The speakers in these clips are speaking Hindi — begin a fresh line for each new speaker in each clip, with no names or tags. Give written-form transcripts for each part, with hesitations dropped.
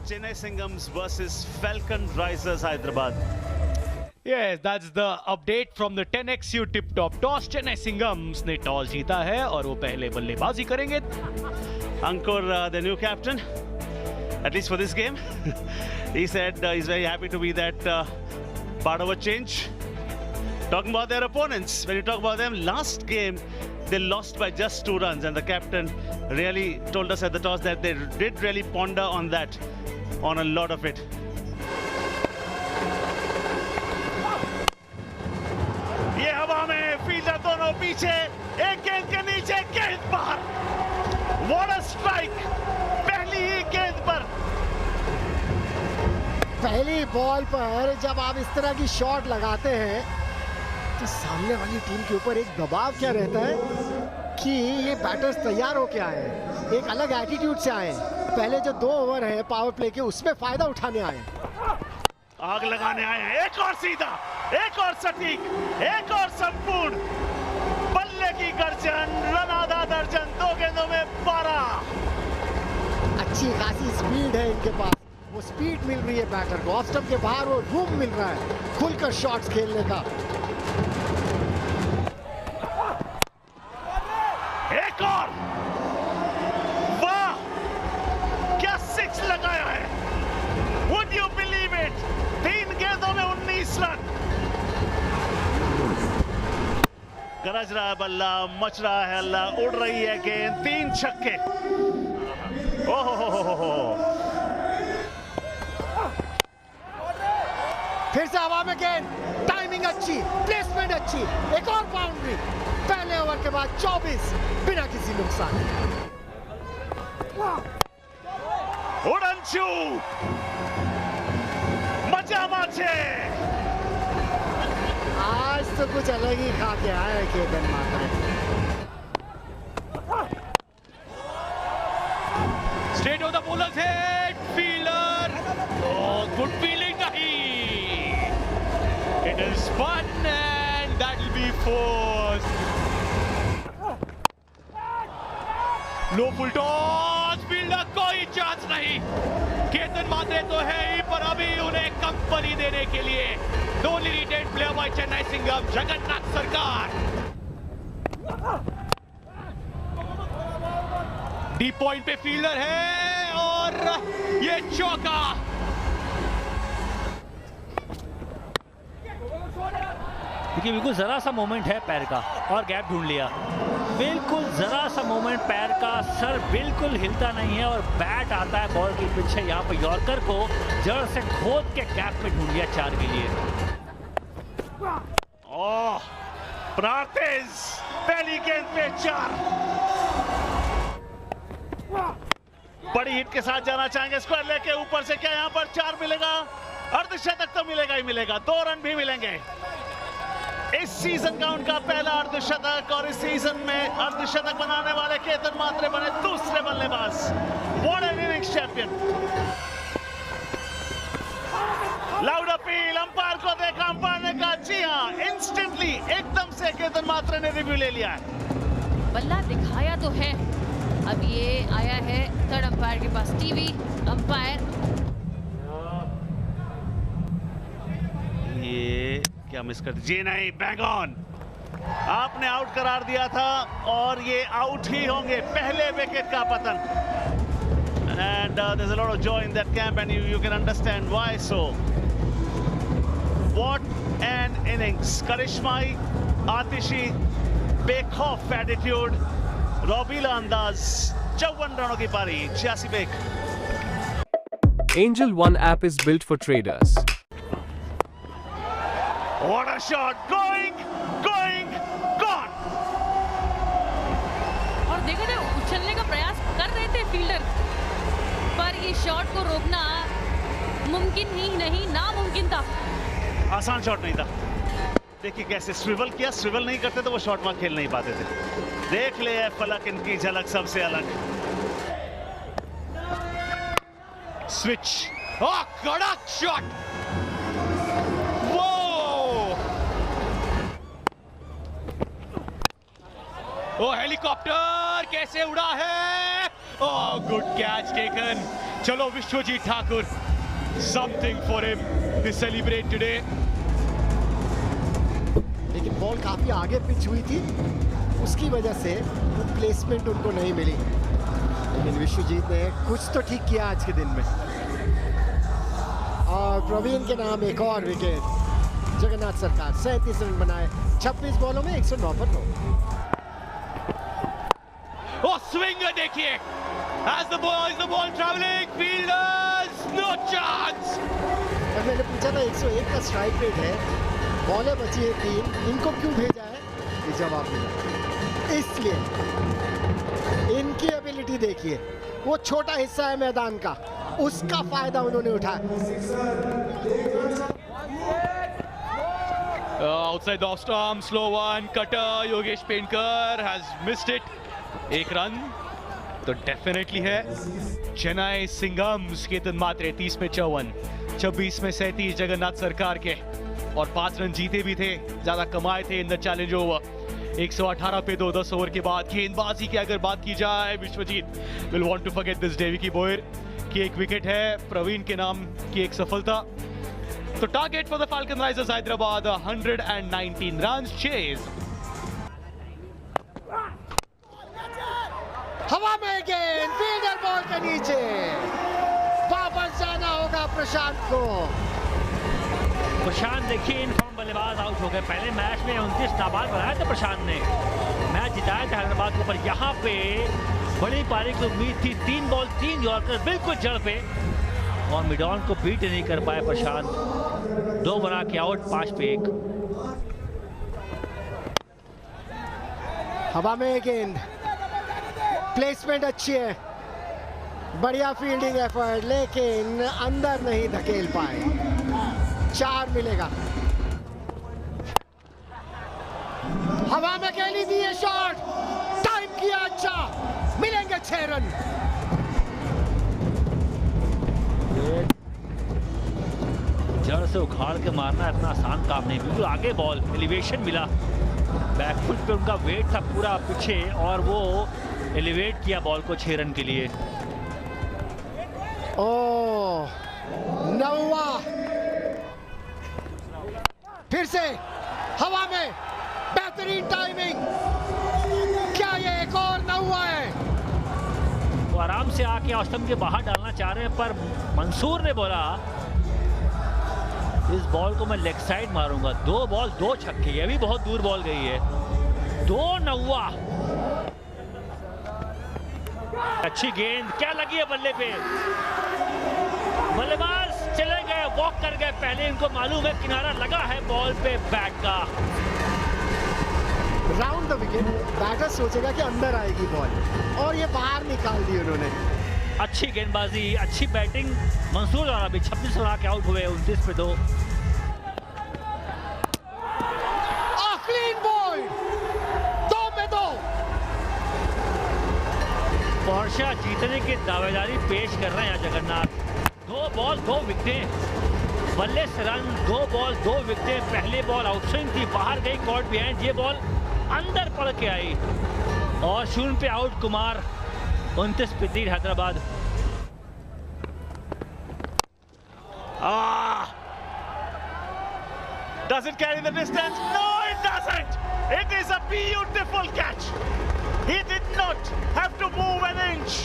Chennai Singhams versus Falcon Risers Hyderabad.
Yes, that's the update from the 10XU Tip Top Toss. Chennai Singhams ने टॉस जीता है और वो पहले बल्लेबाजी करेंगे.
Ankur, the new captain, at least for this game, he said he's very happy to be that part of a change. Talking about their opponents, when you talk about them, last game they lost by just 2 runs, and the captain really told us at the toss that they did really ponder on that, on a lot of it. ये हवा में फील्डर दोनों पीछे, एक गेंद के नीचे, गेंद बाहर. What a strike! पहली ही गेंद पर.
पहली बॉल पर जब आप इस तरह की शॉट लगाते हैं तो सामने वाली टीम के ऊपर एक दबाव क्या रहता है कि ये बैटर्स तैयार होके आए हैं, एक अलग एटीट्यूड से आए हैं. पहले जो 2 ओवर है पावर प्ले के, उसमें फायदा उठाने आए हैं.
आग लगाने आए हैं. एक और सीधा, एक और सटीक, एक और संपूर्ण. बल्ले की गर्जन, रन आधा दर्जन, 2 गेंदों में 12.
अच्छी खासी स्पीड है इनके पास. वो स्पीड मिल रही है बैटर को, ऑफ स्टंप के बाहर वो रूम मिल रहा है खुलकर शॉट्स खेलने का.
एक और. वाह, क्या 6 लगाया है. Would you believe it? 3 गेंदों में 19 रन. गरज रहा है बल्ला, मच रहा है हल्ला, उड़ रही है गेंद. 3 छक्के. ओहो,
फिर से हवा में गेंद, टाइमिंग अच्छी, प्लेसमेंट अच्छी. एक और बाउंड्री पहले ओवर के बाद 24 बिना किसी नुकसान.
उड़नचू, मचा माचे.
आज तो कुछ अलग ही खा के आया केतन माता.
Straight of the bowler's head, fielder. Oh, good feeling nahi. It is fun and that will be forced. Low full toss, fielder कोई चांस नहीं. केतन मात्रे तो है ही, पर अभी उन्हें कंपनी देने के लिए the only retained player by Chennai Singhams, Jagannath सरकार. डीप पॉइंट पे फील्डर है और ये चौका.
देखिए बिल्कुल जरा सा मोमेंट है पैर का और गैप ढूंढ लिया. बिल्कुल जरा सा मोमेंट पैर का, सर बिल्कुल हिलता नहीं है और बैट आता है बॉल की पीछे. यहाँ पर यॉर्कर को जड़ से खोद के गैप में ढूंढ लिया 4 के लिए.
ओह, प्रार्थिस पहली गेंद पे 4. बड़ी हिट के साथ जाना चाहेंगे स्क्वायर लेके ऊपर से. क्या यहाँ पर 4 मिलेगा? अर्धशतक तो मिलेगा ही मिलेगा. 2 रन भी मिलेंगे. इस सीजन का उनका पहला अर्धशतक और इस सीजन में अर्धशतक बनाने वाले केतन मात्रे बने दूसरे बल्लेबाज. What an innings champion. Loud appeal. Umpire को देखा, अंपायर ने कहा जी हाँ, इंस्टेंटली एकदम से केतन मात्रे ने रिव्यू ले लिया है.
बल्ला दिखाया तो है. अब ये आया है थर्ड अंपायर के पास. टीवी अंपायर,
ये क्या मिस कर दी? जी नहीं, बैंग ऑन. आपने आउट करार दिया था और ये आउट ही होंगे. पहले विकेट का पतन. And there's a lot of joy in that camp, and you can understand why so. What an innings. Karishmai, Atishi, बेखौफ एटीट्यूड, रॉबीला अंदाज. 54 रनों की पारी, 86 bake.
Angel One app is built for traders.
What a shot. Going, gone.
और देखो ना, उछलने का प्रयास कर रहे थे फील्डर, पर ये शॉट को रोकना मुमकिन ही नहीं, नामुमकिन था.
आसान शॉट नहीं था. देखिए कैसे स्विवल किया. स्विवल नहीं करते तो वो शॉट मार्क खेल नहीं पाते थे. देख ले फलक, इनकी झलक सबसे अलग.
स्विच. Oh, कड़क शॉट. वो हेलीकॉप्टर कैसे उड़ा है Oh, good catch taken. Chalo Vishwajit Thakur. Something for him to celebrate today.
लेकिन बॉल काफी आगे पिच हुई थी, उसकी वजह से वो प्लेसमेंट उनको नहीं मिली। लेकिन विश्वजीत ने कुछ तो ठीक किया आज के दिन में। और प्रवीण के नाम एक और विकेट। जगन्नाथ सरकार 37 रन बनाए 26 बॉलों में 109 पर 9।
Oh, swinger देखिए, as the ball traveling, fielders no chance.
और मैंने पूछा था 101 का स्ट्राइक रेट है, बॉलें बची है 3, इनको क्यों भेजा है? ये जवाब मिला। इसलिए इनकी एबिलिटी देखिए, वो छोटा हिस्सा है मैदान का, उसका फायदा उन्होंने उठाया।
Outside the off stump, slow one, cutter. Yogesh Penkar has missed it. एक रन तो डेफिनेटली है। चेन्नई सिंघम्स केतन मात्रे 30 में 54, 26 में 37 जगन्नाथ सरकार के, और 5 रन जीते भी थे, ज्यादा कमाए थे इन द चैलेंज ओवर। 118 पे 10 ओवर के बाद गेंदबाजी की अगर बात की जाए, Vishwajeet will want to forget this day. Vicky Boyer की एक विकेट है, प्रवीण के नाम की एक सफलता। तो target for the falcon risers Hyderabad 119 runs chase.
हवा में गेंद, फील्डर बॉल के नीचे, वापस जाना होगा प्रशांत को।
प्रशांत देखिए इन फॉर्म बल्लेबाज आउट हो गए। पहले मैच में 29 नाबाद बनाया था प्रशांत ने, मैच जिताया था हैदराबाद को, पर यहाँ पे बड़ी पारी की उम्मीद थी। 3 बॉल 3 यॉर्कर बिल्कुल जड़ पे, और मिडॉन को बीट नहीं कर पाए प्रशांत। 2 बना के आउट, 5 पे 1।
हवा में गेंद, प्लेसमेंट अच्छी है, बढ़िया फील्डिंग एफर्ट, लेकिन अंदर नहीं धकेल पाए। 4 मिलेगा। हवा में खेली दी है शॉट, टाइम किया अच्छा, मिलेंगे 6 रन।
जड़ से उखाड़ के मारना इतना आसान काम नहीं, बिल्कुल आगे बॉल, एलिवेशन मिला, बैकफुट पे उनका वेट था पूरा पीछे, और वो एलिवेट किया बॉल को 6 रन के लिए।
ओह, नौवा फिर से हवा में, बेहतरीन टाइमिंग। क्या ये एक और नौवा है?
वो आराम से आके ऑस्टम के बाहर डालना चाह रहे हैं, पर मंसूर ने बोला इस बॉल को मैं लेग साइड मारूंगा। 2 बॉल 2 छक्के, ये भी बहुत दूर बॉल गई है। 2 नौवा, अच्छी गेंद, क्या लगी है बल्ले पे। बल्लेबाज चले गए, वॉक कर गए, पहले इनको मालूम है किनारा लगा है बॉल पे बैट का।
राउंड द विकेट, बैटर सोचेगा कि अंदर आएगी बॉल, और ये बाहर निकाल दी उन्होंने।
अच्छी गेंदबाजी, अच्छी बैटिंग मंसूर द्वारा भी। 26 बना के आउट हुए, 29 पे 2।
क्लीन बॉल, 2 में 2।
पोर्शा जीतने की दावेदारी पेश कर रहे हैं जगन्नाथ। 2 बॉल 2 विकेटें, बल्ले से रन, 2 बॉल 2 विकेटें। पहले बॉल आउटस्विंग थी, बाहर गई कॉर्ट बिहाइंड, ये बॉल अंदर पड़ के आई, और 0 पे आउट कुमार। 29 पे lead Hyderabad.
Does it carry the distance? No, it doesn't. It is a beautiful catch. He did not have to move an inch.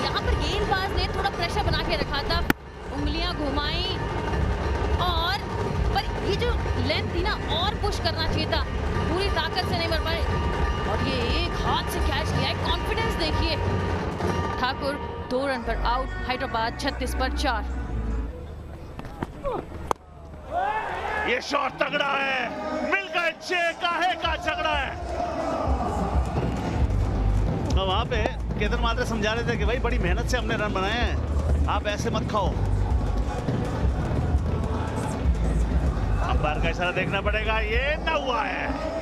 यहाँ पर गेंदबाज ने थोड़ा प्रेशर बना के रखा था, उंगलियां घुमाई, और पर ये जो लेंथ थी ना, और पुश करना चाहिए था, पूरी ताकत से नहीं मार पाए, और ये एक हाथ से कैच लिया है। कॉन्फिडेंस देखिए। ठाकुर 2 रन पर आउट, हैदराबाद 36 पर 4।
ये शॉट तगड़ा है, मिल गए 6, काहे का झगड़ा है। तो वहां पे केतन मात्रे समझा रहे थे कि भाई बड़ी मेहनत से हमने रन बनाए हैं, आप ऐसे मत खाओ। अंपायर का इशारा देखना पड़ेगा, ये ना हुआ है।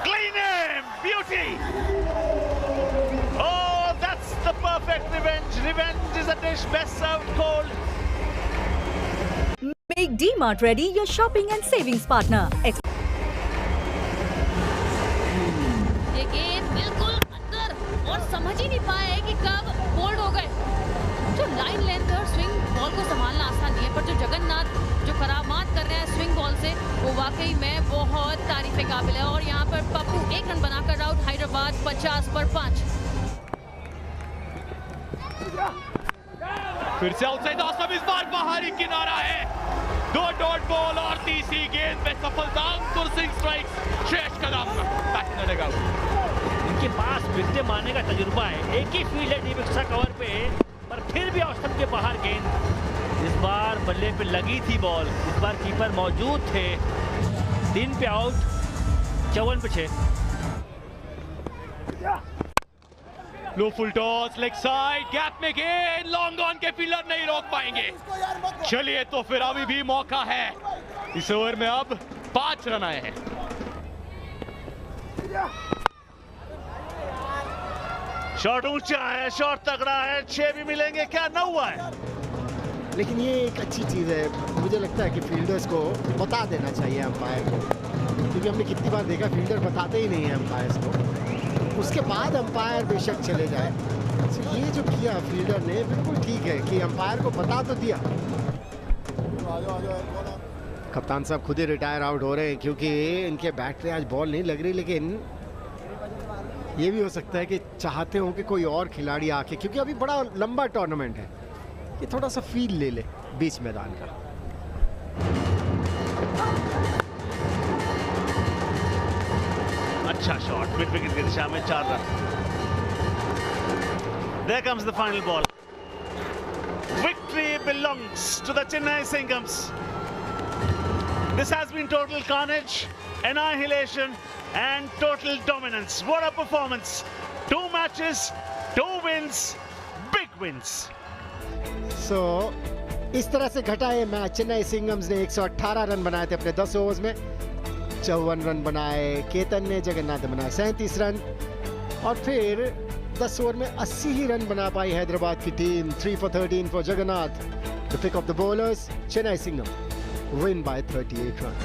Clean him, beauty. Oh, that's the perfect revenge. Revenge is a dish best served cold.
Make DMart Ready your shopping and savings partner.
ये गेंद बिल्कुल अंदर और समझ ही नहीं पाए कि कब बोल्ड हो गए। जो लाइन लेंथ और स्विंग बॉल को संभालना आसान नहीं है, पर जो जगन्नाथ जो करामात कर रहे हैं स्विंग बॉल से, वो वाकई में बहुत तारीफ काबिल है। और यहाँ पर पप्पू 1 रन बनाकर आउट, हैदराबाद 50 पर 5।
फिर से आउटसाइड ऑफ इस बार बाहरी किनारा है। 2 डॉट बॉल और तीसरी गेंद पे सफलता। अंकुर सिंह स्ट्राइक्स, शेष कदम बैक इन द डगआउट।
इनके पास विकेट मारने का तजुर्बा है, एक ही फील्ड है डीप एक्स्ट्रा कवर पे, पर फिर भी ऑफ स्टंप के बाहर गेंद। इस बार बल्ले पे लगी थी बॉल, इस बार कीपर मौजूद थे। 3 पे आउट, 54 पे 6।
Low full toss, leg side, gap में गेंद, लॉन्ग ऑन के फील्डर नहीं रोक पाएंगे। चलिए तो फिर अभी भी मौका है। इस ओवर में अब 5 रन आए हैं।
शॉट ऊंचा है, शॉट तगड़ा है, 6 भी मिलेंगे क्या? 9 हुआ है।
लेकिन ये एक अच्छी चीज़ है, मुझे लगता है कि फील्डर्स को बता देना चाहिए अंपायर को, क्योंकि हमने कितनी बार देखा फील्डर बताते ही नहीं है अंपायर्स को। उसके बाद अंपायर बेशक चले जाए। तो ये जो किया फील्डर ने बिल्कुल ठीक है कि अंपायर को बता तो दिया। कप्तान साहब खुद ही रिटायर आउट हो रहे हैं क्योंकि इनके बैट पे आज बॉल नहीं लग रही, लेकिन ये भी हो सकता है कि चाहते हो कि कोई और खिलाड़ी आके, क्योंकि अभी बड़ा लंबा टूर्नामेंट है, ये थोड़ा सा फील ले ले बीच मैदान का।
अच्छा शॉट, मिड विकेट की दिशा में 4 run. There comes the final ball. Victory belongs to the Chennai Singhams. This has been total carnage, annihilation and total dominance. What a performance. 2 matches, 2 wins, big wins.
So, इस तरह से घटा ये मैच। चेन्नई सिंघम्स ने 118 रन बनाए थे अपने 10 ओवर्स में, 54 रन बनाए केतन ने, जगन्नाथ ने बनाए 37 रन, और फिर 10 ओवर में 80 ही रन बना पाई हैदराबाद की टीम। 3 for 13 for Jagannath. The pick of the bowlers, Chennai Singham win by 38 runs.